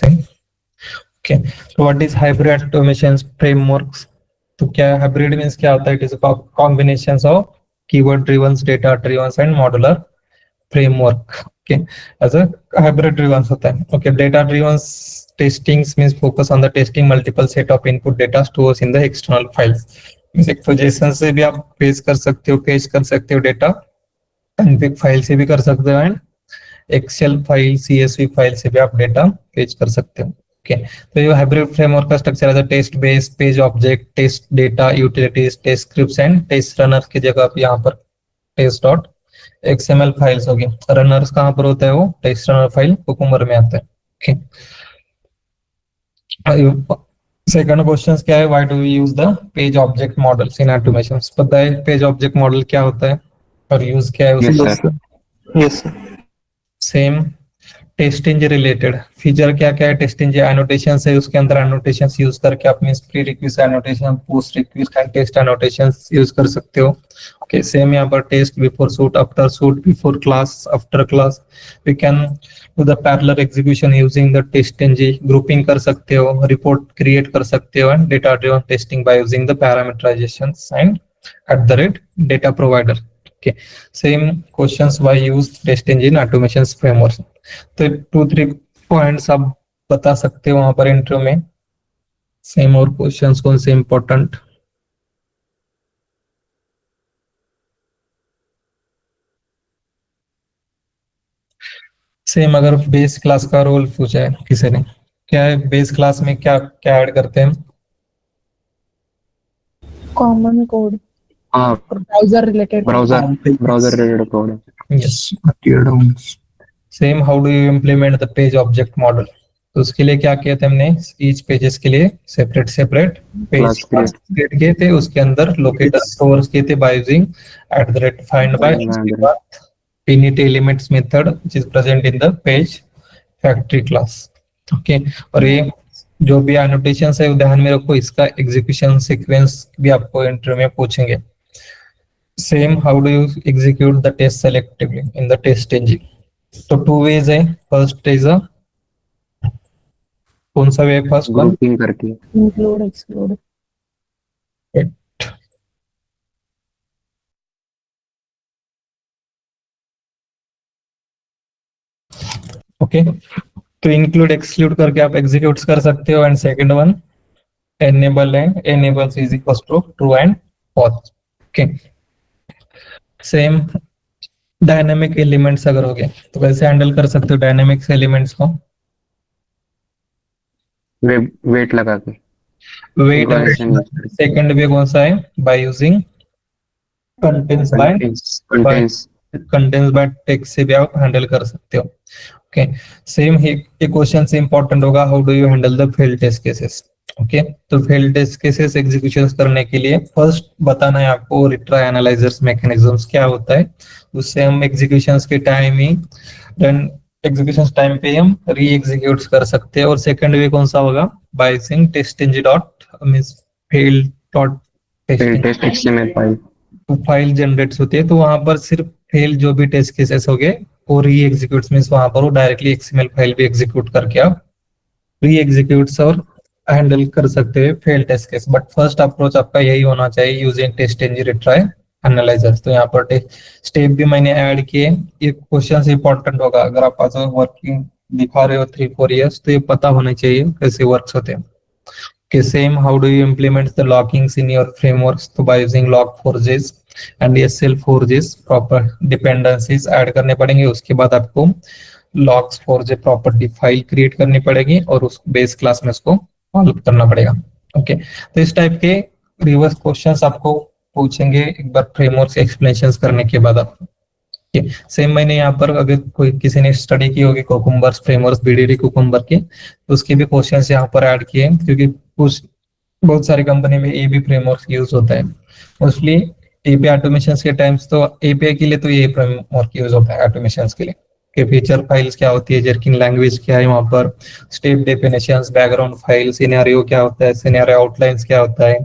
Same. Okay, तो what is hybrid automation frameworks? तो क्या हाइब्रिड मींस क्या होता है? It is a combination of keyword driven, data driven and modular framework. Okay, as a hybrid driven होता है. Okay, data driven testing means focus on the testing multiple set of input data stores in the external files. Means एक तो JSON से भी आप page कर सकते हो, पेज कर सकते हो डेटा, अनपिक फाइल से भी कर सकते हो, and Excel file, CSV file से भी आप डेटा पेज कर सकते हो. ओके, तो ये हाइब्रिड फ्रेमवर्क का स्ट्रक्चर है test base, page object, test data, utilities, test scripts and test runner की जगह आप यहाँ पर टेस्ट डॉट XML फाइल्स होगी. रनर्स कहाँ पर होता है? वो टेस्ट रनर फाइल कुकुम्बर में आता है. सेकंड क्वेश्चन क्या है? Why do we use the page object models in automation? पता है पेज ऑब्जेक्ट मॉडल क्या होता है और यूज क्या है उसका? Yes sir. Same. Test engine related feature क्या क्या है? टेस्ट इंजन एनोटेशन है, उसके अंदर एनोटेशन यूज करके आप means pre request annotation, post request and test annotation use कर सकते हो. ओके, सेम यहाँ पर test before suite, after suite, before class, after class. We can do the parallel execution using the test engine. Grouping कर सकते हो, report create कर सकते हो, and data driven testing by using the parameterisation and @data provider. Okay, same questions why use test engine automation framework. तो 2-3 points आप बता सकते हो वहां पर इंटरव्यू में. सेम और क्वेश्चंस कौन से इंपॉर्टेंट? सेम अगर बेस क्लास का रोल पूछा है किसी ने, क्या है बेस क्लास में क्या क्या ऐड करते हैं? कॉमन कोड, हाँ, browser related related code. Yes. Same, how do you implement the page object model? तो उसके लिए क्या किया थे हमने? ईच पेजेस के लिए सेपरेट पेज क्रिएट किए थे, उसके अंदर लोकेटर स्टोर किए थे बाय यूजिंग @find by. उसके बाद init elements method which is present in the page factory class. Okay, और ये जो भी एनोटेशंस है ध्यान में रखो, इसका एग्जीक्यूशन सीक्वेंस भी आपको इंटरव्यू में पूछेंगे. Same, how do you execute the test selectively in the test engine? तो 2 वेज है. फर्स्ट इज अ, कौन सा वे? फर्स्ट ग्रुपिंग करके, इंक्लूड एक्सक्लूड. ओके, तो इंक्लूड एक्सक्लूड करके आप एग्जीक्यूट कर सकते हो. And second one enable, and enables is equals to true and false. Okay, same dynamic elements अगर हो गए तो कैसे हैंडल कर सकते हो डायनेमिक्स एलिमेंट्स को? वेट लगा के. वेट. सेकंड वे कौन सा है? By using contents by text से भी आप हैंडल कर सकते हो. ओके, सेम ही क्वेश्चन से इंपॉर्टेंट होगा, how do you handle the failed test cases? Okay, तो फेल्ड टेस्ट केसेस एग्जीक्यूशन करने के लिए फर्स्ट बताना है आपको रिट्राई एनालाइजर्स मैकेनिज्म्स क्या होता है. उससे हम एग्जीक्यूशंस के टाइम ही रन एग्जीक्यूशन टाइम पे हम री एग्जीक्यूट कर सकते हैं. और सेकंड वे कौन सा होगा? By using test engine dot means failed dot test XML file generates होती है, तो वहां पर सिर्फ फेल जो भी टेस्ट केसेस हो गए वो री एग्जीक्यूट मींस वहां पर वो डायरेक्टली XML फाइल भी एग्जीक्यूट करके आप री एग्जीक्यूट्स और हैंडल कर सकते हैं fail test case. But first approach आपका यही होना चाहिए using test engine retry analyser. तो यहाँ पर स्टेप भी मैंने ऐड किए. ये क्वेश्चन इंपॉर्टेंट होगा अगर आप वर्किंग दिखा रहे हो 3-4 इयर्स, तो ये पता होना चाहिए कैसे वर्क्स होते हैं. Okay, same, how do you implement the lockings in your frameworks? तो by using log4j and SL4j proper dependencies add करने पड़ेंगे. उसके बाद आपको logs4j प्रॉपर्टी फाइल क्रिएट करनी पड़ेगी और उस बेस क्लास में उसको कॉल करना पड़ेगा. ओके, तो इस टाइप के रिवर्स क्वेश्चंस आपको पूछेंगे एक बार फ्रेमवर्क एक्सप्लेनेशंस करने के बाद. आपको सेम मैंने यहाँ पर अगर कोई किसी ने स्टडी की होगी कुकुम्बर फ्रेमवर्क, BDD कुकुम्बर के, तो उसके भी क्वेश्चंस यहाँ पर ऐड किए क्योंकि कुछ बहुत सारी कंपनी में ये भी फ्रेमवर्क यूज होता है. मोस्टली API ऑटोमेशन के टाइम्स तो API के लिए तो ये फ्रेमवर्क यूज होता है ऑटोमेशन के लिए. के फीचर फाइल्स क्या होती है, जर्किंग लैंग्वेज क्या है, वहां पर step definitions, background file, scenario क्या होता है, सिनेरियो आउटलाइंस क्या होता है.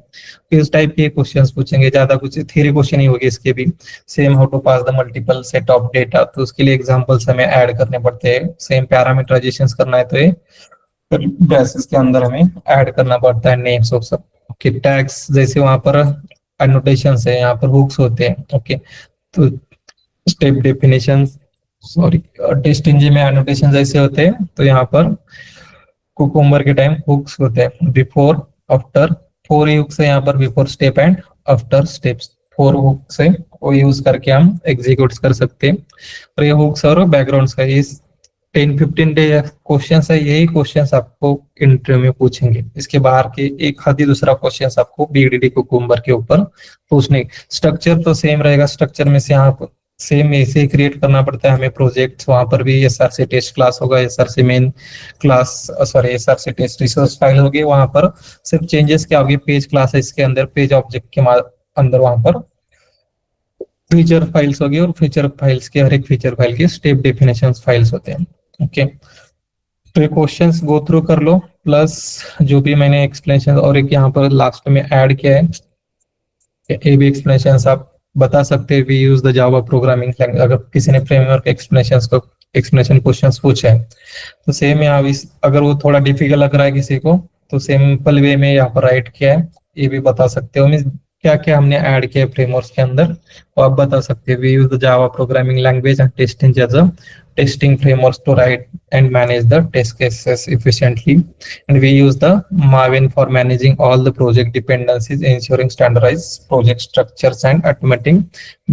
इस टाइप के क्वेश्चंस पूछेंगे. ज्यादा कुछ थ्योरी क्वेश्चन ही होगी इसके भी. Same, how to pass the multiple set of data, तो उसके लिए एग्जांपल्स हमें ऐड करने पड़ते हैं. सेम पैरामीटराइजेशंस करना है तो ये ब्रेसेस के अंदर हमें ऐड करना पड़ता है नेम्स ऑफ सब। ओके, टैग्स जैसे वहां पर एनोटेशंस है, यहाँ पर हुक्स होते हैं। ओके, तो step definition, sorry, test engine में एनोटेशन जैसे होते हैं, तो यहाँ पर कुकुम्बर के टाइम हुक्स होते हैं, बिफोर, आफ्टर। फोर हुक्स है यहाँ पर, before step and after steps. Four hooks है, वो यूज करके हम एग्जीक्यूट कर सकते हैं। और ये हुक्स और बैकग्राउंड का इस 10-15 डे क्वेश्चन है, यही क्वेश्चन आपको इंटरव्यू में पूछेंगे। इसके बाहर के एक आधी दूसरा क्वेश्चन आपको बीडीडी कुकुम्बर के ऊपर पूछने। स्ट्रक्चर तो सेम रहेगा, स्ट्रक्चर में से आप सेम ऐसे ही क्रिएट करना पड़ता है हमें प्रोजेक्ट। वहां पर भी एसआरसी टेस्ट क्लास होगा, SRC main class, sorry SRC test resource file होगी। वहां पर सिर्फ चेंजेस क्या होगी, पेज क्लास है इसके अंदर, पेज ऑब्जेक्ट के अंदर वहां पर फीचर फाइल्स होगी, और फीचर फाइल्स के हर एक फीचर फाइल के स्टेप डेफिनेशन फाइल्स होते हैं। ओके, तो ये क्वेश्चंस गो थ्रू कर लो, प्लस जो भी मैंने एक्सप्लेनेशन और एक यहाँ पर लास्ट में ऐड किया है, ये भी एक्सप्लेनेशन आप बता सकते हैं। We use the Java programming language. अगर किसी ने फ्रेमवर्क एक्सप्लेनेशन क्वेश्चंस पूछे हैं, तो सेम यहाँ अगर वो थोड़ा डिफिकल्ट लग रहा है किसी को, तो सिंपल वे में यहाँ पर राइट किया है, ये भी बता सकते हो। मीन्स क्या क्या हमने ऐड किया फ्रेमवर्क के अंदर, वो आप बता सकते हैं। We use the Java programming language and testing as a testing frameworks to write and manage the test cases efficiently, and we use the Maven for managing all the project dependencies, ensuring standardized project structures and automating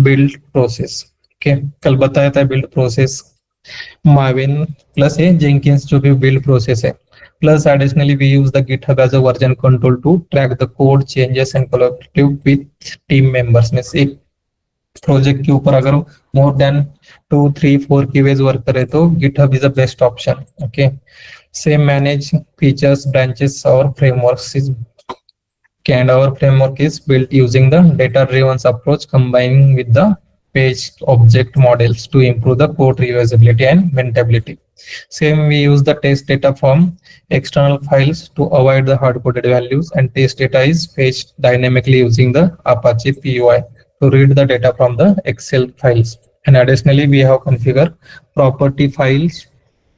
build process. Okay, कल बताया था build process Maven plus ये Jenkins जो भी build process है, plus additionally we use the GitHub as a version control to track the code changes and collaborate with team members। में एक project के ऊपर अगर मोर देन 2-3-4 कीवेज वर्क करे तो GitHub is the best option. Okay, same manage features, branches और frameworks is and our framework is built using the data-driven approach combining with the page object models to improve the code reusability and maintainability. Same, we use the test data from external files to avoid the hard-coded values, and test data is fetched dynamically using the Apache PUI to read the data from the Excel files. And additionally, we have configured property files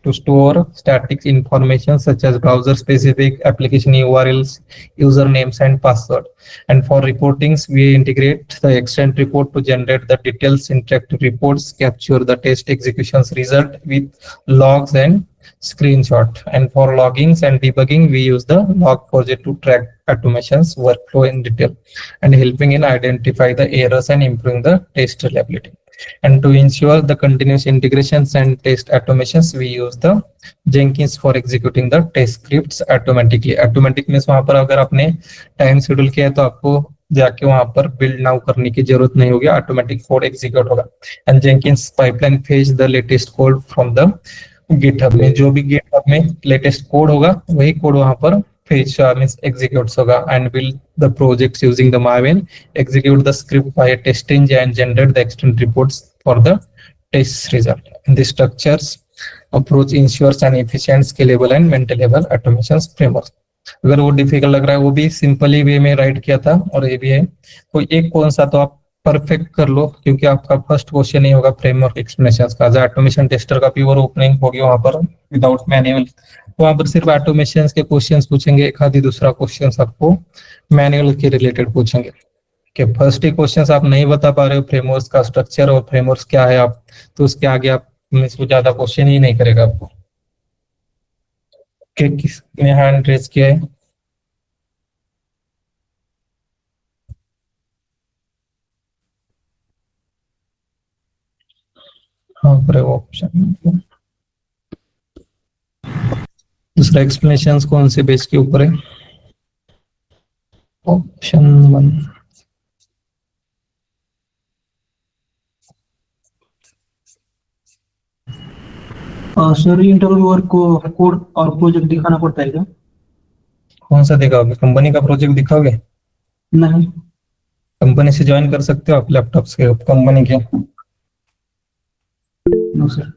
to store static information such as browser specific, application URLs, usernames and password. And for reportings, we integrate the extent report to generate the details interactive reports, capture the test executions result with logs and screenshot. And for loggings and debugging, we use the Log4j to track automations workflow in detail and helping in identify the errors and improving the test reliability. And to ensure the continuous integrations and test automations, we use the Jenkins for executing the test scripts automatically. Automatic means वहां पर अगर आपने time schedule किया है तो आपको जाके वहां पर बिल्ड नाउ करने की जरूरत नहीं होगी, ऑटोमेटिक कोड एग्जीक्यूट होगा। And Jenkins pipeline fetch the latest code from the GitHub में, जो भी गिटहब में लेटेस्ट कोड होगा वही कोड वहां पर fetch means executes होगा। and build the projects using the Maven, execute the script via testing and generate the extended reports for the test result. And the structures approach ensures an efficient, scalable and maintainable automation framework. अगर वो difficult लग रहा है वो भी simply वे में right किया था, और ये भी है। तो एक कौन सा तो आप परफेक्ट कर लो, क्योंकि आपका फर्स्ट क्वेश्चन ही होगा फ्रेमवर्क एक्सप्लेनेशन का। ऑटोमेशन टेस्टर का प्योर ओपनिंग होगी वहां पर विदाउट मैनुअल, वहां पर सिर्फ ऑटोमेशन के क्वेश्चंस पूछेंगे, एक आधी दूसरा क्वेश्चन आपको मैनुअल के रिलेटेड पूछेंगे। कि फर्स्ट ही क्वेश्चंस आप नहीं बता पा रहे हो फ्रेमवर्क का स्ट्रक्चर और फ्रेमवर्क क्या है आप, तो उसके आगे आप इसको ज्यादा क्वेश्चन ही नहीं करेगा आपको। किसने हैंड रेज किया है? हाँ पर ऑप्शन दूसरा एक्सप्लेनेशन कौन से बेस के ऊपर है? ऑप्शन 1। सर इंटरव्यूअर को कोड और प्रोजेक्ट दिखाना पड़ता है क्या? कौन सा दिखाओगे? कंपनी का प्रोजेक्ट दिखाओगे? नहीं। कंपनी से ज्वाइन कर सकते हो आप लैपटॉप से कंपनी के। No sir.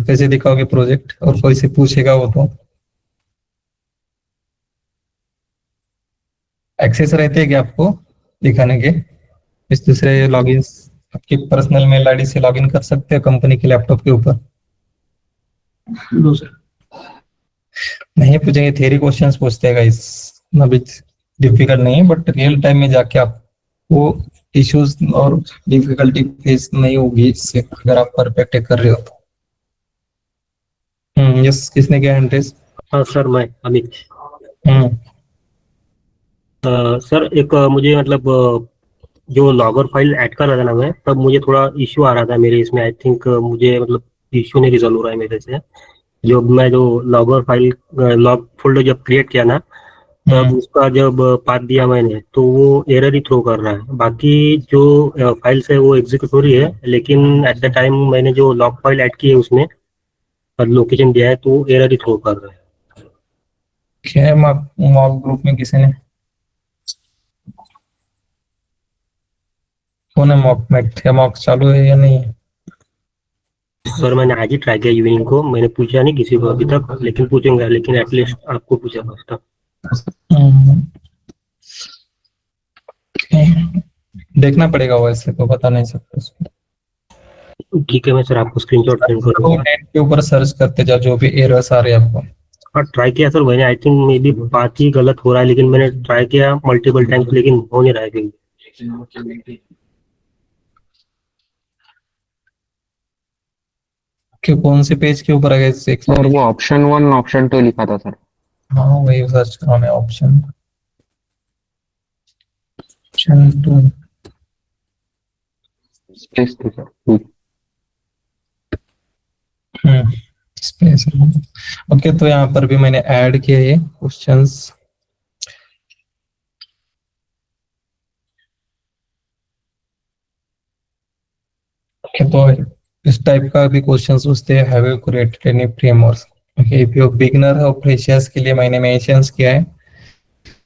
कैसे दिखाओगे प्रोजेक्ट? और कोई से पूछेगा वो तो एक्सेस रहते हैं क्या आपको दिखाने के? इस दूसरे लॉगिन आपकी पर्सनल मेल आईडी से लॉगिन कर सकते हो कंपनी के लैपटॉप के ऊपर। No sir. नहीं पूछेंगे, थियरी क्वेश्चंस पूछते हैं गाइस, अभी डिफिकल्ट नहीं है, बट रियल टाइम में जाके आप वो इश्यूज और डिफिकल्टी फेस नहीं होगी इससे, अगर आप परफेक्ट कर रहे हो तो। यस, किसने किया हैंड रेज? हाँ सर, मैं अमित। हम्म सर एक मुझे मतलब जो लॉगर फाइल ऐड कर रहा था ना मैं, तब मुझे थोड़ा इश्यू आ रहा था मेरे इसमें। आई थिंक मुझे मतलब इश्यू नहीं रिजॉल्व हो रहा है मेरे से। जो लॉगर फाइल लॉग फोल्डर जब क्रिएट किया ना, तब उसका जब पाथ दिया मैंने तो वो एरर ही थ्रो कर रहा है। बाकी जो फाइल्स है वो एग्जीक्यूट हो रही है, लेकिन एट द टाइम मैंने जो लॉग फाइल ऐड की है उसमें लोकेशन दिया है तो एरर ही थ्रो कर रहा है। क्या है मॉक ग्रुप में किसी ने, कौन है मॉक में, क्या मॉक चालू है या नहीं है? सर मैंने आज ही ट्राई किया इवनिंग को, मैंने पूछा नहीं किसी को अभी तक, लेकिन पूछूंगा। लेकिन एटलीस्ट आपको पूछा फर्स्ट टाइम। हम्म, देखना पड़ेगा, वैसे तो बता नहीं सकते उसको। ठीक है, मैं सर आपको स्क्रीनशॉट सेंड तो करूंगा। नेट के ऊपर सर्च करते जाओ जो भी एरर्स आ रहे हैं आपको। हाँ ट्राई किया सर मैंने, आई थिंक मे बी बात ही गलत हो रहा है, लेकिन मैंने ट्राई किया मल्टीपल टाइम्स लेकिन हो नहीं रहा है कहीं। कि कौन से पेज के ऊपर आ गए? और वो ऑप्शन 1 ऑप्शन 2 लिखा था सर। हाँ वही सर्च करो मैं, ऑप्शन 2। स्पेस थी सर। स्पेस। ओके, तो यहाँ पर भी मैंने ऐड किया ये क्वेश्चंस। ओके, तो इस टाइप का भी क्वेश्चंस पूछते हैं, have you created any framework? Okay, if you beginner और फ्रेशर्स के लिए मैंने मेंशंस किया है।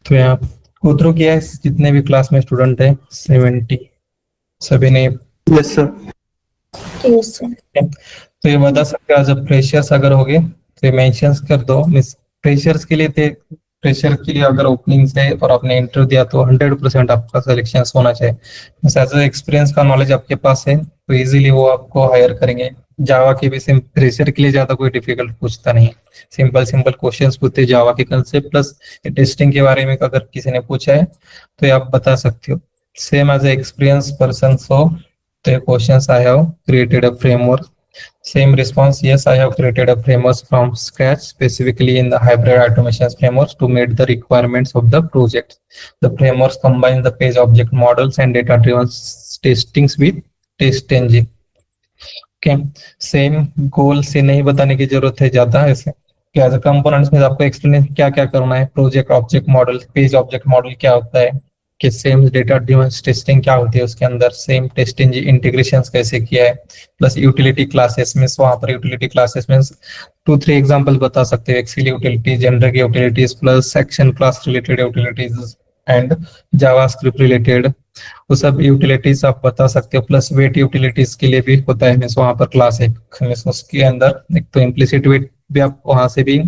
तो यहाँ गो थ्रू किया है, जितने भी क्लास में स्टूडेंट है 70 सभी ने। Yes sir. Yes, sir. तो ये बता सकते हो जब फ्रेशर्स अगर हो गए तो मेंशंस कर दो। मिस फ्रेशर्स के लिए थे, फ्रेशर के लिए अगर ओपनिंग से और आपने इंटरव्यू दिया तो 100% आपका सिलेक्शन होना चाहिए। मिस एज एक्सपीरियंस का नॉलेज आपके पास है तो इजीली वो आपको हायर करेंगे। जावा के भी सेम, फ्रेशर के लिए ज्यादा कोई डिफिकल्ट पूछता नहीं, सिंपल सिंपल क्वेश्चंस पूछते जावा के कंसेप्ट प्लस टेस्टिंग के बारे में अगर किसी ने पूछा है तो ये आप बता सकते हो। Same as experience person, so the questions I have created a framework. Same response, yes, I have created a framework from scratch, specifically in the hybrid automation frameworks to meet the requirements of the project. The frameworks combine the page object models and data driven testings with test engine. Okay, same गोल से नहीं बताने की जरूरत है ज्यादा ऐसे कि as components में आपको एक्सप्लेन क्या क्या करना है। Project object model, page object model क्या होता है, कि सेम डेटा ड्रिवन टेस्टिंग क्या होती है उसके अंदर, सेम टेस्टिंग इंटीग्रेशंस कैसे किया है, प्लस यूटिलिटी क्लासेस में वहां पर यूटिलिटी क्लासेस में 2-3 एग्जांपल बता सकते हो। Excel utility, generic utilities plus section class related utilities and JavaScript related, वो सब यूटिलिटीज आप बता सकते हो। प्लस वेट यूटिलिटीज के लिए भी होता है, मीन्स वहां पर क्लास एक मीन्स उसके अंदर एक तो इम्प्लिसिट वेट भी आप वहां से भी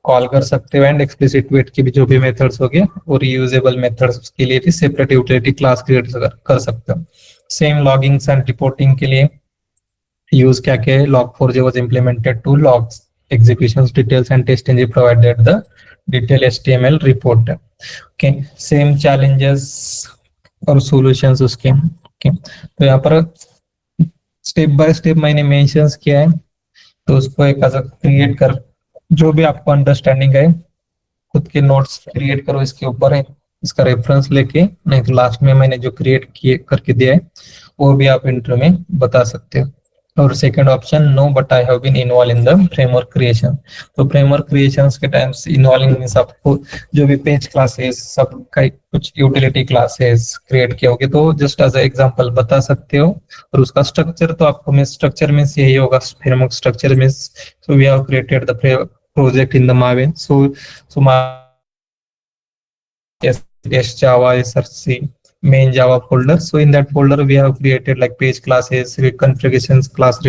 कॉल कर सकते हो, एंड एक्सप्लिसिट वेट की भी जो भी मेथड्स हो गए और रीयूजेबल मेथड्स के लिए भी सेपरेट यूटिलिटी क्लास क्रिएट कर सकते हो। सेम लॉगिंग्स एंड रिपोर्टिंग के लिए यूज क्या क्या है, log4j was implemented to logs executions details and test engine provided the detailed HTML report. Okay, same challenges और solutions उसके। okay, तो यहाँ पर स्टेप बाय स्टेप मैंने मेंशंस किया है, तो उसको एक क्रिएट कर, जो भी आपको अंडरस्टैंडिंग है खुद के नोट्स क्रिएट करो इसके ऊपर है, इसका रेफरेंस लेके नहीं तो लास्ट में मैंने जो क्रिएट किए करके दिया है वो भी आप इंटरव्यू में बता सकते हो। और second option, no but I have been involve in the framework creation. तो फ्रेमवर्क क्रिएशंस के टाइम्स इन्वॉल्विंग मींस आपको जो भी पेज क्लासेस सब का कुछ यूटिलिटी क्लासेस क्रिएट किए होगे तो जस्ट एज एग्जांपल बता सकते हो। और उसका स्ट्रक्चर तो आपको मींस स्ट्रक्चर मींस यही होगा, framework structure means so we have created the project in the Maven. So yes, Java SRC main Java folder. So in that folder we have created like page classes, configurations class,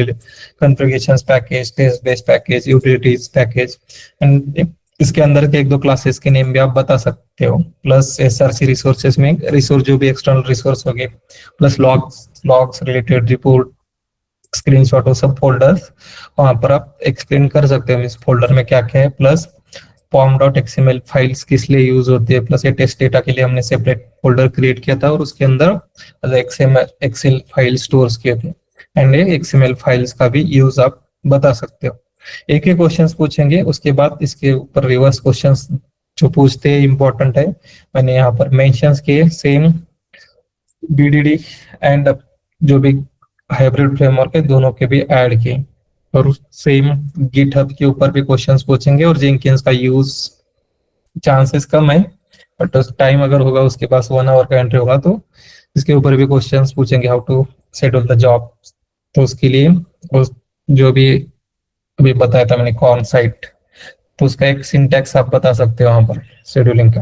configurations package, test based package, utilities package, and इसके अंदर के एक दो classes के name भी आप बता सकते हो। प्लस SRC रिसोर्सेज में रिसोर्स जो भी एक्सटर्नल रिसोर्स हो गए, plus logs related report screenshot और सब फोल्डर्स वहां पर आप एक्सप्लेन कर सकते हो इस फोल्डर में क्या क्या है। प्लस pom.xml फाइल्स किस लिए यूज होती है, प्लस ये टेस्ट डेटा के लिए हमने सेपरेट फोल्डर क्रिएट किया था और उसके अंदर एक्सेल फाइल स्टोर्स किए थे। एंड ये एक्सएमएल फाइल्स का भी यूज आप बता सकते हो। एक एक क्वेश्चंस पूछेंगे, उसके बाद इसके ऊपर रिवर्स क्वेश्चंस जो पूछते हैं इंपॉर्टेंट है, मैंने यहाँ पर मेंशंस किए। सेम बीडीडी एंड जो भी हाइब्रिड फ्रेमवर्क है दोनों के भी ऐड किए, और सेम गिटहब के ऊपर भी क्वेश्चंस पूछेंगे। और जेंकिंस का यूज चांसेस कम है, बट टाइम अगर होगा उसके पास 1 आवर का एंट्री होगा तो इसके ऊपर भी क्वेश्चंस पूछेंगे, how to schedule the job. तो उसके लिए जो भी अभी बताया था मैंने कॉन साइट, तो उसका एक सिंटैक्स आप बता सकते हो वहां पर शेड्यूलिंग का।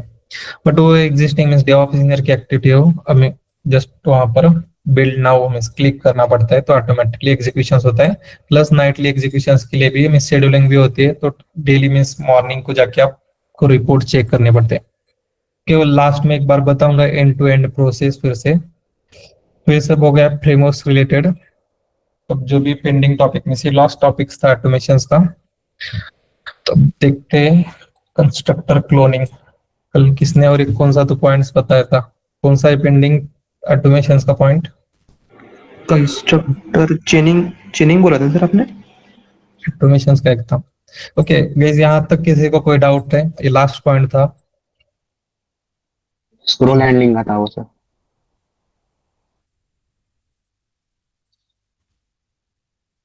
बट वो एग्जिस्टिंग मींस डेवऑप्स इंजीनियर की एक्टिविटी हो, हमें जस्ट वहां पर बिल्ड नाउ मींस क्लिक करना पड़ता है तो ऑटोमेटिकली एग्जीक्यूशंस होता है। प्लस नाइटली एग्जीक्यूशंस के लिए भी मींस शेड्यूलिंग भी होती है, तो डेली मींस मॉर्निंग को जाके आपको रिपोर्ट चेक करने पड़ते हैं। केवल लास्ट में एक बार बताऊंगा एंड टू एंड प्रोसेस फिर से। तो ये सब हो गया फ्रेमवर्क्स रिलेटेड। अब जो भी पेंडिंग टॉपिक में से लास्ट टॉपिक्स था ऑटोमेशंस का, तो देखते हैं कंस्ट्रक्टर क्लोनिंग। कल किसने और एक कौन सा तो पॉइंट्स बताया था, कौन सा है पेंडिंग ऑटोमेशंस का पॉइंट? कंस्ट्रक्टर चेनिंग बोला था सर आपने। ऑटोमेशंस का एक था। ओके गाइस, यहाँ तक किसी को कोई डाउट है? ये लास्ट पॉइंट था। स्क्रोल हैंडलिंग का था वो सर।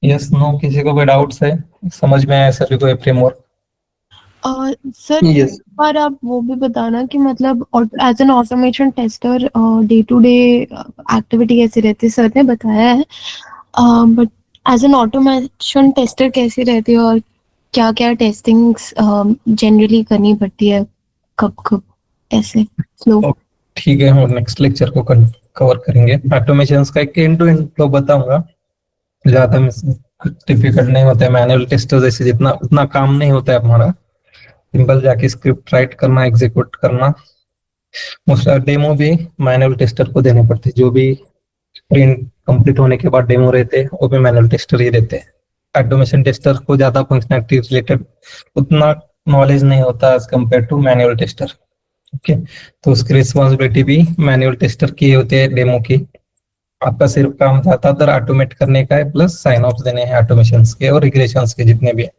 यस नो, किसी को कोई डाउट्स है? समझ में आया सर कोई फ्रेमवर्क? Sir Yes. एक बार आप वो भी बताना कि मतलब as an automation tester day to day activity कैसी रहती है। सर ने बताया है, but as an automation tester कैसी रहती है और क्या क्या टेस्टिंग्स जनरली करनी पड़ती है, कब कब ऐसे फ्लो? ठीक है, हम नेक्स्ट लेक्चर को कवर करेंगे। ऑटोमेशंस का एक एंड टू एंड फ्लो बताऊंगा, ज्यादा डिफिकल्ट नहीं होता है। मैनुअल टेस्टर जैसे जितना उतना काम नहीं होता है हमारा। सिंपल जाके स्क्रिप्ट राइट करना, एग्जीक्यूट करना। डेमो भी मैनुअल टेस्टर को देने पड़ते, जो भी प्रिंट कंप्लीट होने के बाद डेमो रहते हैं वो भी मैनुअल टेस्टर ही रहते हैं। ऑटोमेशन टेस्टर को ज्यादा फंक्शनैलिटी रिलेटेड उतना नॉलेज नहीं होता as compare to manual tester. Okay, तो उसकी रिस्पॉन्सिबिलिटी भी मैनुअल टेस्टर की होती है डेमो की। आपका सिर्फ काम ज्यादातर ऑटोमेट करने का है, प्लस साइन ऑफ देने हैं ऑटोमेशंस के और रिग्रेशंस के जितने भी है।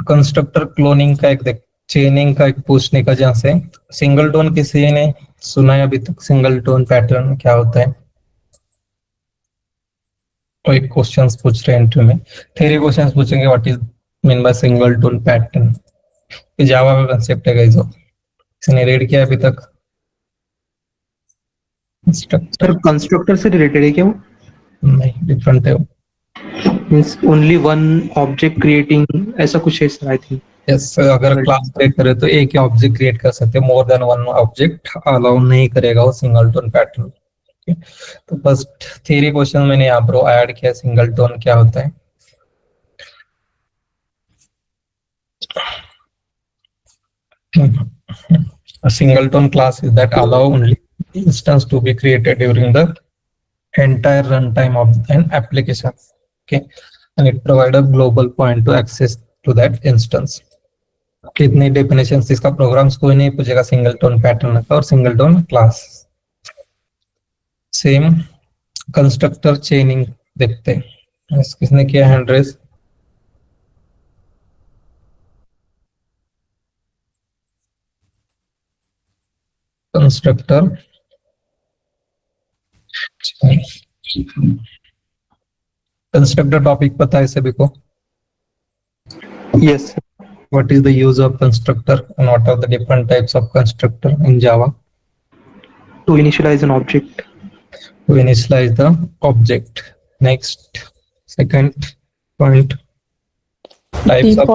कंस्ट्रक्टर क्लोनिंग का एक चेनिंग का एक पूछने का चांस है। सिंगल टोन किसी ने सुना है अभी तक? सिंगल टोन पैटर्न क्या होता है? तो एक क्वेश्चंस पूछ रहे हैं इंटरव्यू में, थ्योरी क्वेश्चंस पूछेंगे what is mean by single tone pattern. ये जावा का कांसेप्ट है गाइस, इसने रीड किया अभी तक? सर कंस्ट्रक्टर से रिलेटेड है क्या वो? नहीं, डिफरेंट है वो। Means only one object creating, ऐसा कुछ है सर आई थिंक। यस, अगर क्लास क्रिएट करे तो एक ही ऑब्जेक्ट क्रिएट कर सकते हैं, more than one object allow नहीं करेगा वो सिंगल टोन पैटर्न। तो फर्स्ट थ्योरी क्वेश्चन मैंने यहाँ पर ऐड किया, सिंगल टोन क्या होता है। A single tone class is that allow only instance to be created during the entire runtime of an application. Okay, and it provide a global point to access to that instance. कितनी definitions इसका programmes कोई नहीं पूछेगा single tone pattern का और single tone class. Same constructor चेनिंग देखते हैं, किसने किया hand raise? Constructor constructor topic पता है सभी को? Yes. What is the use of constructor and what are the different types of constructor in Java? To initialize an object. To initialize the object. Next, second point. Types of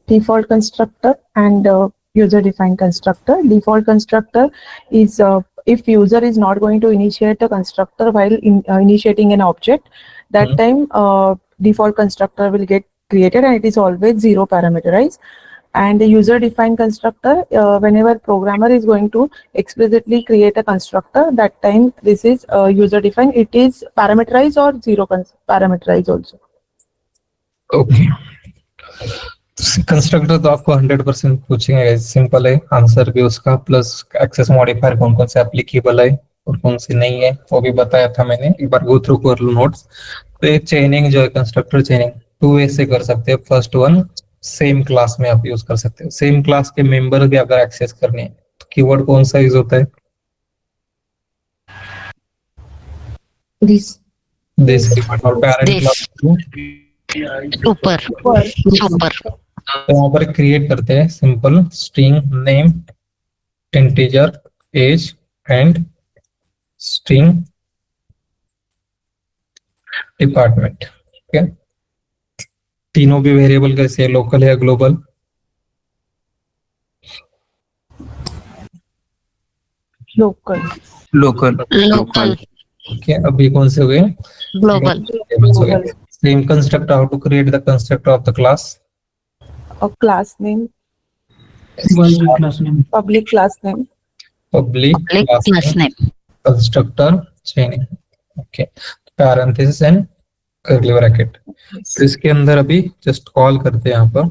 Default constructor and user defined constructor. Default constructor is if user is not going to initiate a constructor while initiating an object, that time default constructor will get created and it is always zero parameterized. And the user defined constructor, whenever programmer is going to explicitly create a constructor, that time this is user defined. It is parameterized or zero parameterized also. Okay. Constructor तो आपको 100% पूछेंगे, simple है answer भी उसका, plus access modifier कौन कौन से applicable है और कौन से नहीं है वो भी बताया था मैंने, एक बार गो थ्रू कर लो नोट्स। तो ये चेनिंग जो है कंस्ट्रक्टर चेनिंग 2 वे से कर सकते हैं। फर्स्ट वन, सेम क्लास में आप यूज कर सकते हो, सेम क्लास के मेंबर भी अगर एक्सेस करने हैं तो कीवर्ड कौन सा यूज होता है? This. दिस। और पेरेंट क्लास सुपर सुपर तो यहाँ पर क्रिएट करते हैं simple string name, integer, age and string department. ठीक है, तीनों भी वेरिएबल कैसे है, लोकल है या ग्लोबल? Local. लोकल लोकल ठीक है, अब ये कौन से हो गए? Global Global. Same constructor, how to create the constructor of the class? A class name, class name public class name. Public public class name constructor chaining. Okay, parenthesis and curly bracket. तो इसके अंदर अभी just call करते हैं, यहाँ पर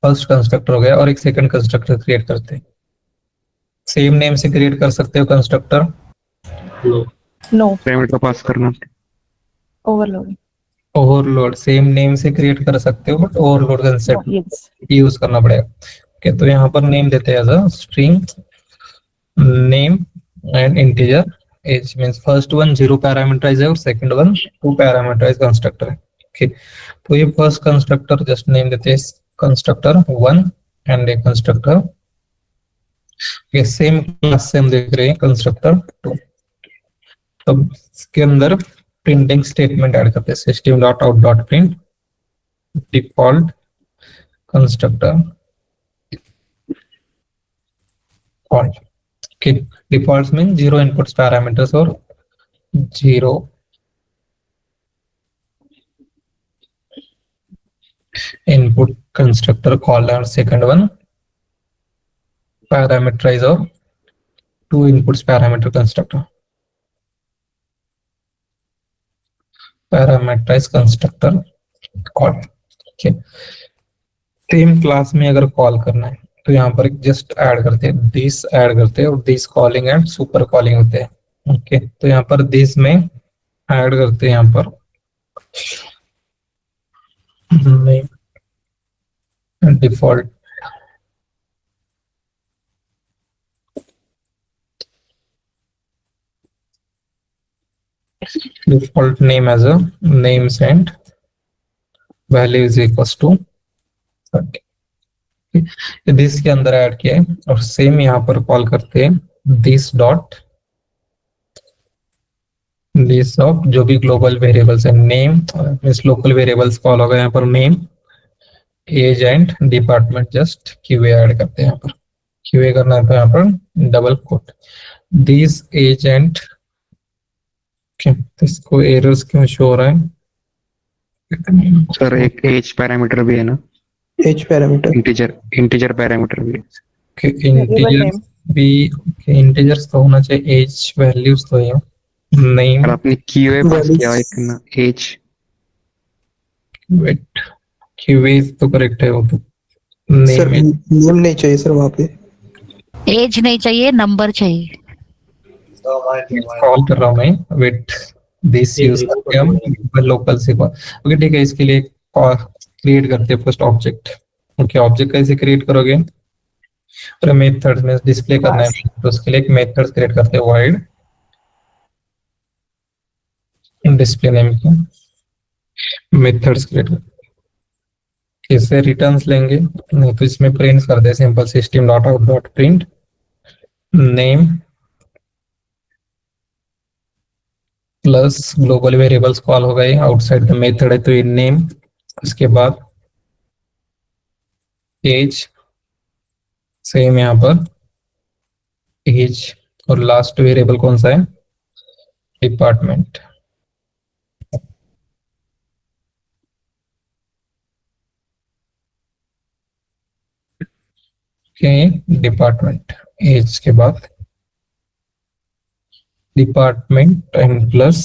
first constructor हो गया और एक सेकंड कंस्ट्रक्टर क्रिएट करते हैं। सेम नेम से क्रिएट कर सकते हो constructor? No No, parameter pass करना। overloading. ओवरलोड सेम नेम से क्रिएट कर सकते हो but overload No, concept yes. Use करना पड़ेगा। ओके, तो यहाँ पर नेम देते हैं as a string name and integer age, means first one 0 parameterise है और सेकंड वन 2 पैरामीटराइज कंस्ट्रक्टर है। ओके, तो ये फर्स्ट कंस्ट्रक्टर जस्ट नेम देते हैं कंस्ट्रक्टर 1 एंड ए कंस्ट्रक्टर, ये सेम क्लास से हम देख रहे हैं कंस्ट्रक्टर 2। तो इसके अंदर प्रिंटिंग स्टेटमेंट ऐड करते हैं, system dot out dot print default constructor default. Okay, default mean 0 inputs parameters और 0 इनपुट कंस्ट्रक्टर कॉल, और सेकंड वन पैरामीटराइज और 2 inputs parameter constructor, parameterise constructor call. Okay, same class में अगर call करना है तो यहाँ पर जस्ट ऐड करते हैं, दिस ऐड करते हैं और this calling and super calling होते हैं। ओके, तो यहाँ पर दिस में ऐड करते हैं यहाँ पर default default name as a names and value is equals to 30। This के अंदर ऐड किया है और सेम यहाँ पर कॉल करते हैं दिस डॉट दिस ऑफ जो भी ग्लोबल वेरिएबल्स है, name means local variables call होगा यहाँ पर, name age and department just QA add करते हैं यहाँ पर, क्यूए करना है तो यहाँ पर double quote this age and. इसको एरर्स क्यों शो हो रहा है? सर एक एज पैरामीटर भी है ना, एच पैरामीटर इंटीजर पैरामीटर भी है। इंटीजर्स भी, इंटीजर्स तो होना चाहिए, एज वैल्यूज तो है नहीं। और आपने क्यूए पास किया एक ना एज, वेट क्यूए तो करेक्ट है वो तो, सर नेम नेम नहीं चाहिए सर, वहाँ पे एज नहीं चाहिए, नंबर चाहिए। कॉल कर रहा हूँ मैं, वेट दिस यूज करके हम लोकल से कॉल। ओके ठीक है, इसके लिए क्रिएट करते हैं फर्स्ट ऑब्जेक्ट। ओके, ऑब्जेक्ट कैसे क्रिएट करोगे? और मेथड्स में डिस्प्ले करना है तो उसके लिए एक मेथड्स क्रिएट करते हैं, void डिस्प्ले नेम की मेथड्स क्रिएट करते, इससे रिटर्न्स लेंगे नहीं तो इसमें प्रिंट कर दे simple system dot out dot print name plus global variables call हो गए, आउटसाइड द मेथड है तो ये नेम, उसके बाद एज सेम यहाँ पर एज, और लास्ट वेरिएबल कौन सा है? डिपार्टमेंट। डिपार्टमेंट एज के बाद डिपार्टमेंट एंड प्लस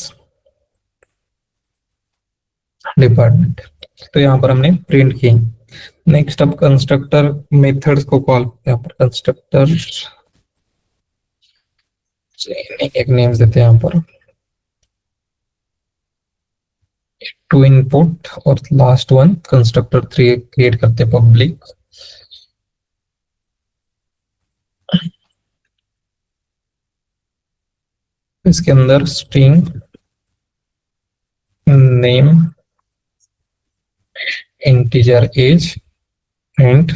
डिपार्टमेंट। तो यहाँ पर हमने प्रिंट की नेक्स्ट अब कंस्ट्रक्टर मेथड्स को कॉल करते हैं। यहाँ पर कंस्ट्रक्टर एक नेम्स देते हैं यहाँ पर, टू इनपुट और लास्ट वन कंस्ट्रक्टर 3 क्रिएट करते हैं पब्लिक। इसके अंदर string name, integer age and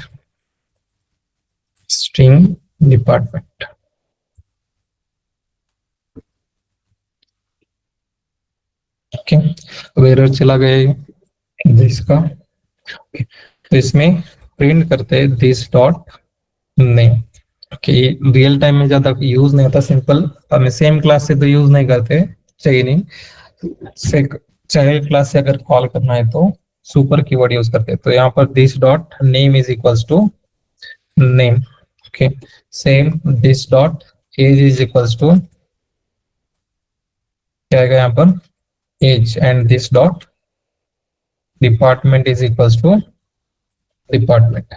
string department. Okay, अब एरर चला गया दिस का, तो इसमें प्रिंट करते हैं this dot name. Okay, real time में ज्यादा यूज नहीं होता, सिंपल हमें सेम क्लास से तो यूज नहीं करते, चाहिए नहीं से चाइल्ड क्लास से अगर कॉल करना है तो सुपर कीवर्ड यूज करते हैं। तो यहाँ पर this dot name is equals to name. Okay, same this dot age is equals to क्या आएगा यहाँ पर age, and this dot department is equals to department.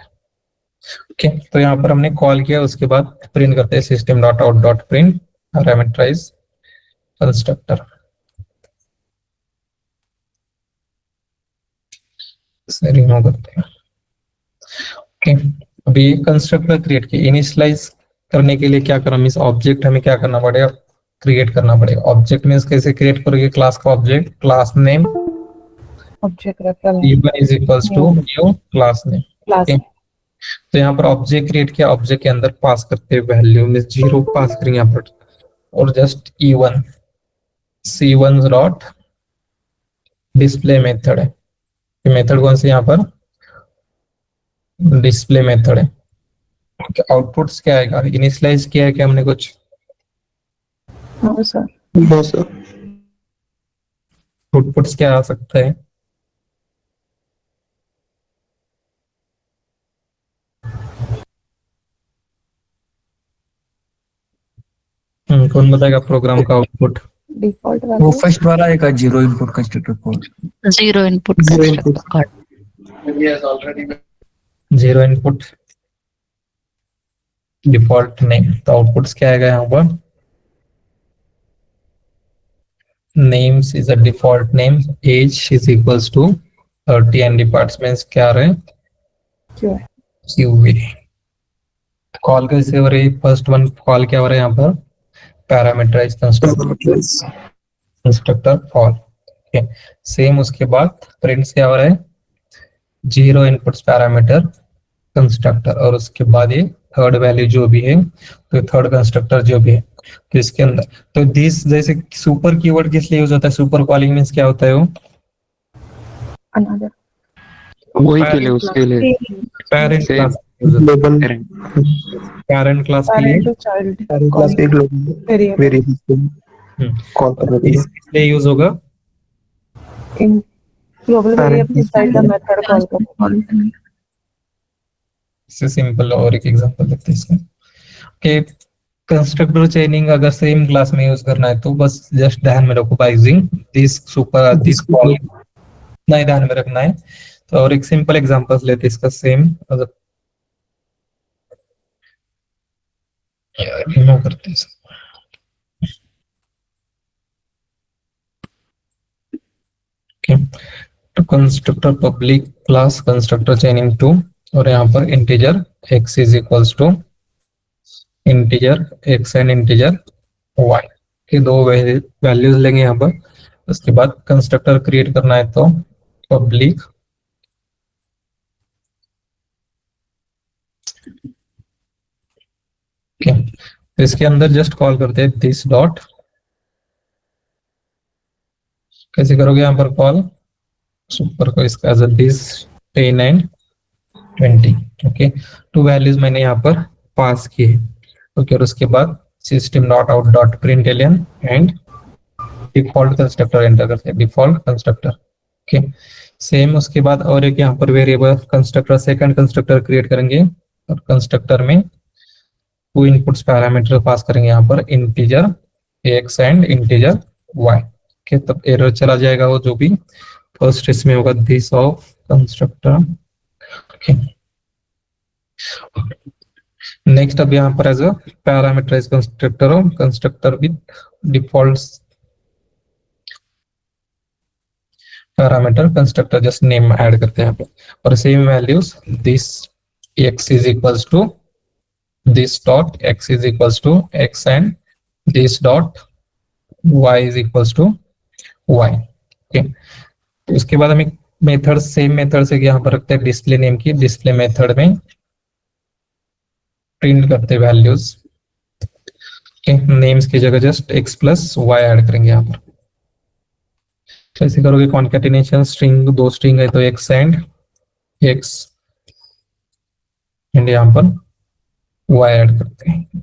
Okay, तो यहाँ पर हमने कॉल किया, उसके बाद प्रिंट करते हैं system dot out dot print parameterise constructor. Remove करते हैं। ओके, अभी कंस्ट्रक्टर क्रिएट किया, इनिशियलाइज करने के लिए क्या करना, इस ऑब्जेक्ट हमें क्या करना पड़ेगा, क्रिएट करना पड़ेगा। ऑब्जेक्ट मींस कैसे क्रिएट करोगे, क्लास का object, class name Object reference e1 is equals to new class name। class. Okay. तो यहाँ पर ऑब्जेक्ट क्रिएट किया, ऑब्जेक्ट के अंदर पास करते हैं वैल्यू में 0 पास करेंगे यहाँ पर, और just e1 c1 dot display method है। मेथड कौन सी यहाँ पर, डिस्प्ले मेथड है। आउटपुट्स क्या आएगा, इनिशियलाइज किया है क्या हमने कुछ, No, sir. No, sir. Outputs क्या आ सकता है, कौन बताएगा प्रोग्राम का आउटपुट। Default वो value. फर्स्ट वाला है का zero input constructor code. Zero input Zero constructor input. का 0 इनपुट डिफॉल्ट नेम, तो आउटपुट्स क्या आएगा यहाँ पर, names is a default name, age is equals to 30 and departments क्या आ रहे हैं QA. QA। कॉल कैसे हो रही है, फर्स्ट वन कॉल क्या हो रहा है यहाँ पर, parameterise constructor call. Okay, same उसके बाद प्रिंट क्या हो रहा है, 0 इनपुट्स पैरामीटर कंस्ट्रक्टर, और उसके बाद ये थर्ड वैल्यू जो भी है, तो थर्ड कंस्ट्रक्टर जो भी है, तो इसके अंदर तो दिस जैसे सुपर कीवर्ड किस लिए यूज होता है, सुपर कॉलिंग मींस क्या होता है वो, Another. वही के लिए, उसके लिए parent Same. Class, global parent class के लिए Parent to child. क्लास पे ग्लोबल Variable. वेरिएबल कॉल करने के लिए। इसलिए यूज होगा। In global Parent variable inside the method call. इससे सिंपल और एक एग्जांपल देखते हैं इसका कि कंस्ट्रक्टर चेनिंग अगर सेम क्लास में यूज करना है तो बस जस्ट ध्यान में रखो, by using this super this call नहीं ध्यान में रखना है। तो और एक सिंपल एग्जांपल्स लेते हैं इसका सेम, रिमूव करते हैं इसको। तो constructor public class constructor chaining 2, और यहाँ पर integer x is equals to integer x and integer y के दो वैल्यूज लेंगे यहाँ पर। उसके बाद कंस्ट्रक्टर क्रिएट करना है तो पब्लिक तो इसके अंदर जस्ट कॉल करते हैं दिस डॉट, कैसे करोगे यहाँ पर कॉल, सुपर को इसका age this 10 and 20। Okay, two values मैंने यहाँ पर पास की है। ओके, और उसके बाद system dot out dot println and default constructor enter करते हैं, डिफॉल्ट कंस्ट्रक्टर। ओके, सेम उसके बाद और एक यहाँ पर variable constructor second constructor create करेंगे, और कंस्ट्रक्टर में 2 इनपुट्स पैरामीटर पास करेंगे यहाँ पर integer x and integer y। Okay, तब एरर चला जाएगा वो जो भी फर्स्ट इसमें होगा दिस ऑफ कंस्ट्रक्टर नेक्स्ट अब यहाँ पर एज अ पैरामीटराइज कंस्ट्रक्टर हो, constructor with default parameter constructor just name add करते हैं यहाँ पे, और same values this x is equals to this dot x is equals to x and this dot y is equals to y. Okay, तो इसके बाद हम एक मेथड सेम मेथड से यहाँ पर रखते हैं डिस्प्ले नेम की, डिस्प्ले मेथड में प्रिंट करते वैल्यूज। ओके, नेम्स की जगह just x plus y add करेंगे यहाँ पर। तो ऐसे करोगे कॉन्केटिनेशन, स्ट्रिंग दो स्ट्रिंग है तो x एंड यहाँ पर y ऐड करते हैं।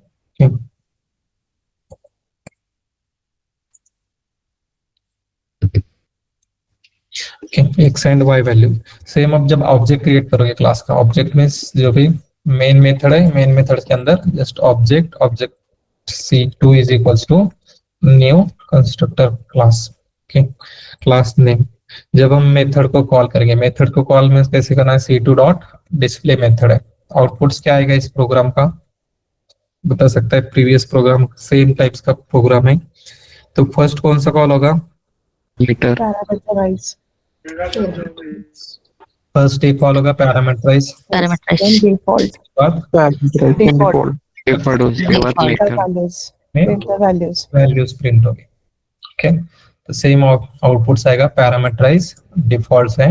X and y value same. अब जब ऑब्जेक्ट क्रिएट करोगे क्लास का, ऑब्जेक्ट में जो भी मेन मेथड है, मेन मेथड के अंदर just object c2 is equals to new constructor class. Okay, class name. जब हम मेथड को कॉल करेंगे, मेथड को कॉल में कैसे करना है, c2 डॉट डिस्प्ले मेथड है। आउटपुट्स क्या आएगा इस प्रोग्राम का बता सकता है, प्रीवियस प्रोग्राम सेम टाइप्स का प्रोग्राम है। तो फर्स्ट कौन सा कॉल होगा, मीटर Parameterize. फर्स्ट एक कॉल होगा पैरामीटराइज, पैरामीटराइज Then default. बाद Default. डिफॉल्ट उसके बाद Default. Enter meter values. में Enter values. वैल्यूज प्रिंट होगी। ओके, तो सेम आउटपुट्स आएगा पैरामीटराइज, डिफॉल्ट्स है,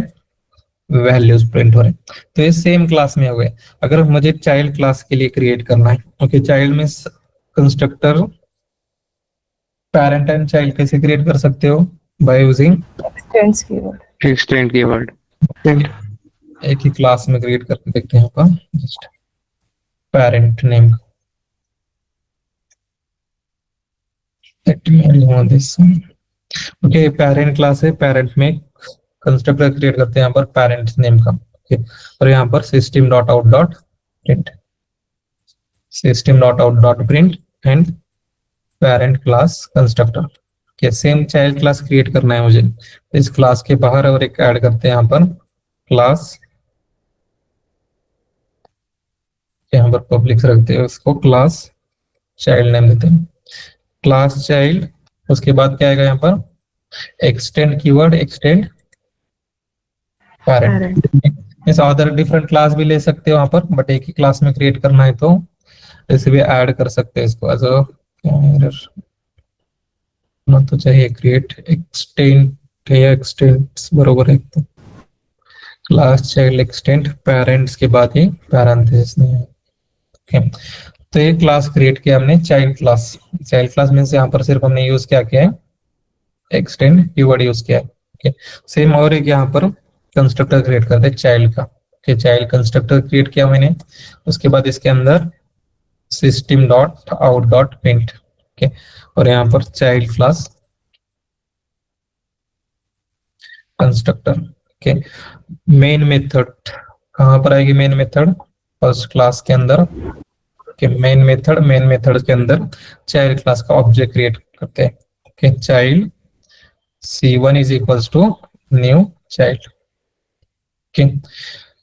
वैल्यूज प्रिंट हो रहे हैं। तो ये सेम क्लास में हो गए। अगर मुझे चाइल्ड क्लास के लिए क्रिएट करना है, ओके, चाइल्ड में कंस्ट्रक्टर पेरेंट एंड चाइल्ड कैसे क्रिएट कर सकते हो, by using Extends keyword. Extend keyword एक ही क्लास में क्रिएट करके देखते हैं यहाँ पर just parent name. Okay, parent class है, पेरेंट में कंस्ट्रक्टर क्रिएट करते हैं यहाँ पर पेरेंट नेम का। ओके, और यहाँ पर system dot out dot print, system dot out dot print and parent class constructor. Okay, same child class create करना है मुझे, तो इस क्लास के बाहर और एक ऐड करते हैं यहाँ पर क्लास, यहाँ पर पब्लिक रखते हैं उसको, क्लास चाइल्ड नेम देते हैं, क्लास चाइल्ड। उसके बाद क्या आएगा यहाँ पर एक्सटेंड कीवर्ड, एक्सटेंड पेरेंट। इस अदर डिफरेंट क्लास भी ले सकते हो वहां पर, बट एक ही क्लास में क्रिएट करना है तो ऐसे भी ऐड कर सकते हैं इसको एज अ ना, तो चाहिए क्रिएट एक्सटेंड या एक्सटेंड्स बरोबर है, तो क्लास चाइल्ड एक्सटेंड पेरेंट्स के बाद ही पैरेंथेसिस नहीं है। ओके, तो ये क्लास क्रिएट किया हमने चाइल्ड क्लास। चाइल्ड क्लास में से यहाँ पर सिर्फ हमने यूज क्या किया है, एक्सटेंड कीवर्ड यूज किया है। ओके, सेम और एक यहाँ पर कंस्ट्रक्टर क्रिएट करते हैं चाइल्ड का। ओके, चाइल्ड कंस्ट्रक्टर क्रिएट किया मैंने, उसके बाद इसके अंदर system dot out dot print. Okay, और यहाँ पर child class constructor. Okay, main method कहाँ पर आएगी, मेन मेथड फर्स्ट क्लास के अंदर। ओके, मेन मेथड के अंदर चाइल्ड क्लास का ऑब्जेक्ट क्रिएट करते हैं। Okay, child c1 is equals to new child. Okay,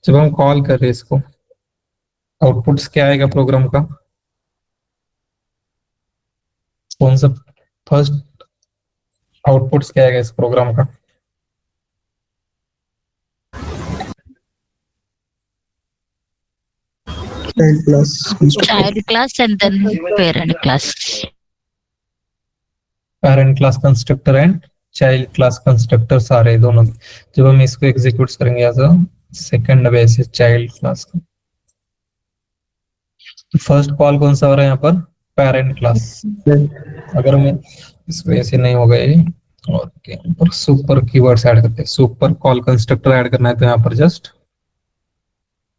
जब हम कॉल कर रहे हैं इसको, आउटपुट्स क्या आएगा प्रोग्राम का, कौन सा फर्स्ट आउटपुट्स क्या आएगा इस प्रोग्राम का, child class and then parent class. Parent class constructor and child class constructor सारे दोनों। जब हम इसको एग्जीक्यूट करेंगे as a second basis child class का, फर्स्ट कॉल कौन सा हो रहा है यहाँ पर, पेरेंट क्लास। अगर मैं इस वजह से नहीं होगा ये, और यहाँ पर सुपर कीवर्ड्स ऐड करते हैं, सुपर कॉल कंस्ट्रक्टर ऐड करना है तो यहाँ पर जस्ट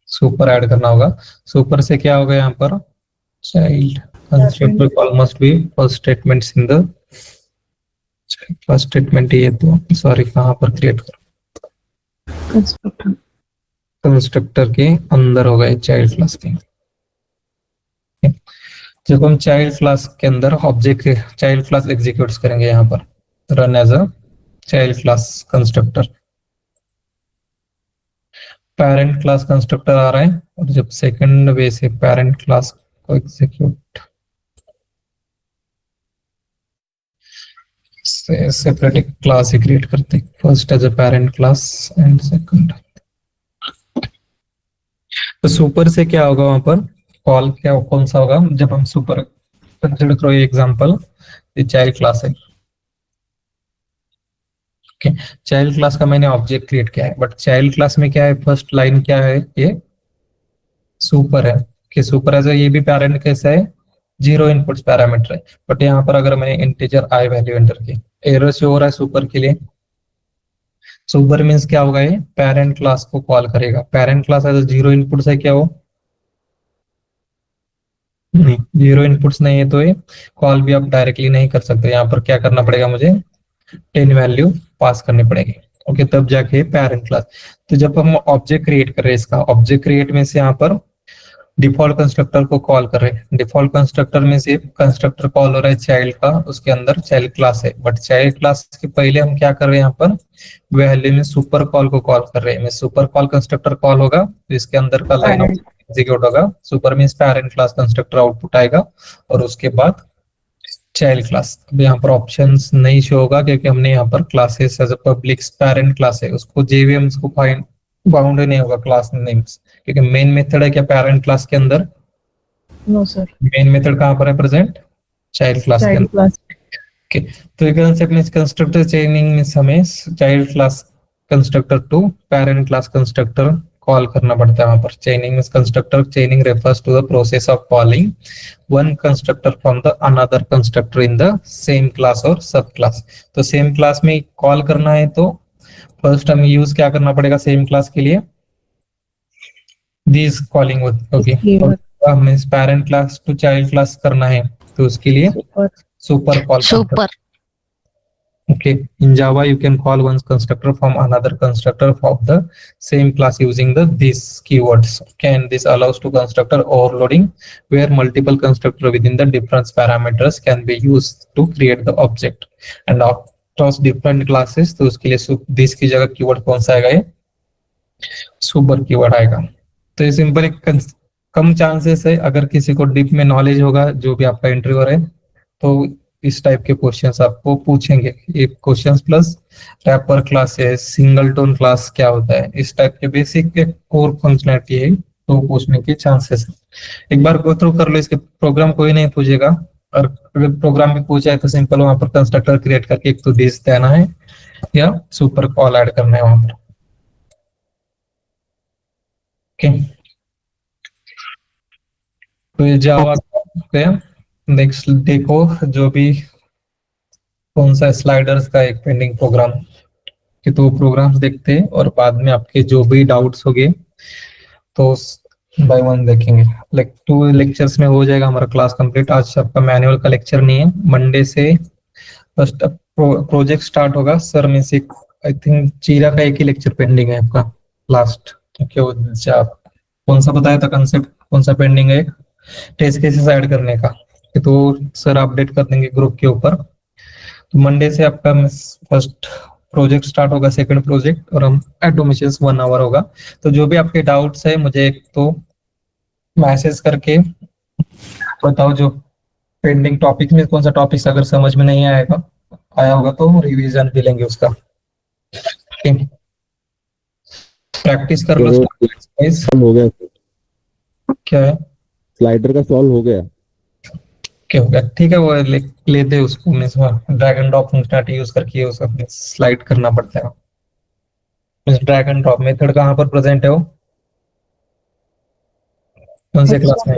सुपर ऐड करना होगा। सुपर से क्या होगा यहाँ पर, child constructor call must be first statements in the first statement, ये तो सॉरी कहाँ पर क्रिएट करो, Constructor. कंस्ट्रक्टर के अंदर होगा चाइल्ड क्लास के। जब हम चाइल्ड क्लास के अंदर ऑब्जेक्ट चाइल्ड क्लास एग्जीक्यूट करेंगे यहाँ पर, run as a child class constructor. Parent class constructor आ रहा है, और जब सेकंड वे से पेरेंट क्लास को एग्जीक्यूट सेपरेट क्लास ही क्रिएट करते, first as a parent class and second. तो सुपर से क्या होगा वहां पर, कॉल क्या कौन सा होगा, जब हम सुपर कंसीडर करो ये एग्जांपल, ये चाइल्ड क्लास है। ओके, चाइल्ड क्लास का मैंने ऑब्जेक्ट क्रिएट किया है, बट चाइल्ड क्लास में क्या है, फर्स्ट लाइन क्या है, ये सुपर है कि सुपर एज ये भी पेरेंट कैसा है, 0 इनपुट्स पैरामीटर है। बट यहाँ पर अगर मैंने इंटीजर आई वैल्यू एंटर की, एरर शो हो रहा है सुपर के लिए। सुपर मीन्स क्या होगा, ये पेरेंट क्लास को कॉल करेगा। पेरेंट क्लास एज 0 इनपुट्स है क्या, वो नहीं, 0 इनपुट्स नहीं है, तो ये कॉल भी आप डायरेक्टली नहीं कर सकते। यहाँ पर क्या करना पड़ेगा, मुझे 10 वैल्यू पास करनी पड़ेगी। ओके, तब जाके पेरेंट क्लास। तो जब हम ऑब्जेक्ट क्रिएट कर रहे हैं, इसका ऑब्जेक्ट क्रिएट में से यहाँ पर डिफॉल्ट कंस्ट्रक्टर को कॉल कर रहे हैं। डिफॉल्ट कंस्ट्रक्टर में से कंस्ट्रक्टर कॉल हो रहा है चाइल्ड का, उसके अंदर चाइल्ड क्लास है, बट चाइल्ड क्लास के पहले हम क्या कर रहे हैं, यहाँ पर वैल्यू में सुपर कॉल को कॉल कर रहे हैं। सुपर कॉल कंस्ट्रक्टर कॉल होगा तो इसके अंदर का लाइन ऑफ एग्जीक्यूट होगा। Super means parent class constructor output आएगा, और उसके बाद चाइल्ड क्लास। अब यहाँ पर ऑप्शंस नहीं शो होगा क्योंकि हमने यहाँ पर classes as a public parent class है, उसको जेवीएम को फाइंड बाउंड नहीं होगा क्लास नेम्स, क्योंकि मेन मेथड है क्या पेरेंट क्लास के अंदर। No, sir. मेन मेथड कहाँ पर है प्रेजेंट, चाइल्ड क्लास के Child अंदर। class. ओके, तो एक कंसेप्ट में कंस्ट्रक्टर चेनिंग में हमें child class constructor to parent class constructor call करना पड़ता है। वहां पर चेनिंग में constructor chaining refers to the process of calling one constructor from the another constructor in the same class और सब क्लास। तो सेम क्लास में call करना है तो फर्स्ट हमें यूज क्या करना पड़ेगा सेम क्लास के लिए, दिस कॉलिंग। ओके, हमें parent class to child class करना है तो उसके लिए Super. Super call. Super. Okay, in Java you can call one constructor from another constructor of the same class using these keywords. Okay, and this allows to constructor overloading where multiple constructor within the different parameters can be used to create the object and across different classes। तो उसके लिए this की जगह keyword कौन सा आएगा, ये super keyword आएगा। तो ये सिंपल एक कम चांसेस है, अगर किसी को डीप में नॉलेज होगा जो भी आपका इंटरव्यूअर है तो इस टाइप के क्वेश्चंस आपको पूछेंगे। ये questions plus wrapper classes, singleton class क्या होता है, इस टाइप के बेसिक कोर फंक्शनलिटी है तो पूछने के चांसेस है। एक बार गो थ्रू कर लो, इसके प्रोग्राम कोई नहीं पूछेगा, और अगर प्रोग्राम भी पूछा है तो सिंपल वहां पर कंस्ट्रक्टर क्रिएट करके एक तो दिस देना है या सुपर कॉल ऐड करना है वहां पर। ओके, तो ये जावा नेक्स्ट देखो, जो भी कौन सा स्लाइडर्स का एक पेंडिंग प्रोग्राम कि तो प्रोग्राम्स देखते हैं और बाद में आपके जो भी डाउट्स होंगे तो बाय वन देखेंगे। लाइक 2 लेक्चर्स में हो जाएगा हमारा क्लास कंप्लीट। आज आपका मैनुअल का लेक्चर नहीं है, मंडे से फर्स्ट प्रोजेक्ट स्टार्ट होगा। सर में से आई थिंक चीरा का एक ही लेक्चर पेंडिंग है आपका लास्ट, क्योंकि आप कौन सा बताया था कंसेप्ट, कौन सा पेंडिंग है, टेस्ट केसेस ऐड करने का, तो सर अपडेट कर देंगे ग्रुप के ऊपर। तो मंडे से आपका फर्स्ट प्रोजेक्ट स्टार्ट होगा, सेकंड प्रोजेक्ट, और हम ऑटोमेशन 1 आवर होगा। तो जो भी आपके डाउट्स है मुझे एक तो मैसेज करके बताओ, जो पेंडिंग टॉपिक में कौन सा टॉपिक अगर समझ में नहीं आया होगा तो रिवीजन भी लेंगे उसका। प्रैक्टिस कर लो। हो गया, क्या है, स्लाइडर का सॉल्व हो गया। क्या हो गया, ठीक है, वो लेते उसको drag and drop functionality use करके उस अपने स्लाइड करना पड़ता है। ड्रैग एंड ड्रॉप मेथड कहाँ पर प्रेजेंट है, वो कौन से क्लास में,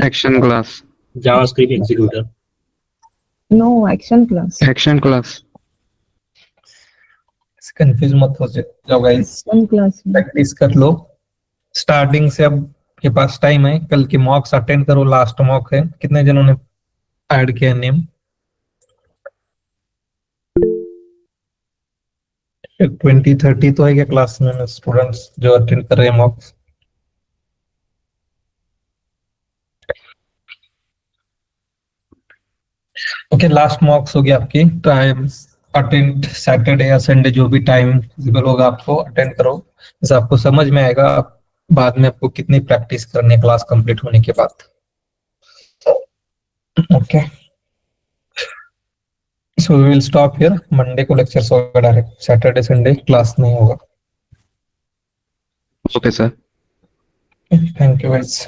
action class, JavaScript executor. No, action class. Action class. Confuse मत हो जाओ गाइस, Action class. प्रैक्टिस कर लो स्टार्टिंग से। अब के पास टाइम है, कल के मॉक्स अटेंड करो, लास्ट मॉक है। कितने जनों ने ऐड किया नेम, 20-30 तो है क्या क्लास में स्टूडेंट्स जो अटेंड कर रहे हैं मॉक्स। ओके, लास्ट मॉक्स हो गया आपकी, तो आई अटेंड सैटरडे या संडे जो भी टाइम विजिबल होगा आपको अटेंड करो। जैसे आपको समझ में आएगा बाद में आपको कितनी प्रैक्टिस करनी है क्लास कंप्लीट होने के बाद। Okay, so we will stop here. Monday को लेक्चर्स होगा डायरेक्ट, सैटरडे संडे क्लास नहीं होगा। Okay, sir. Thank you guys.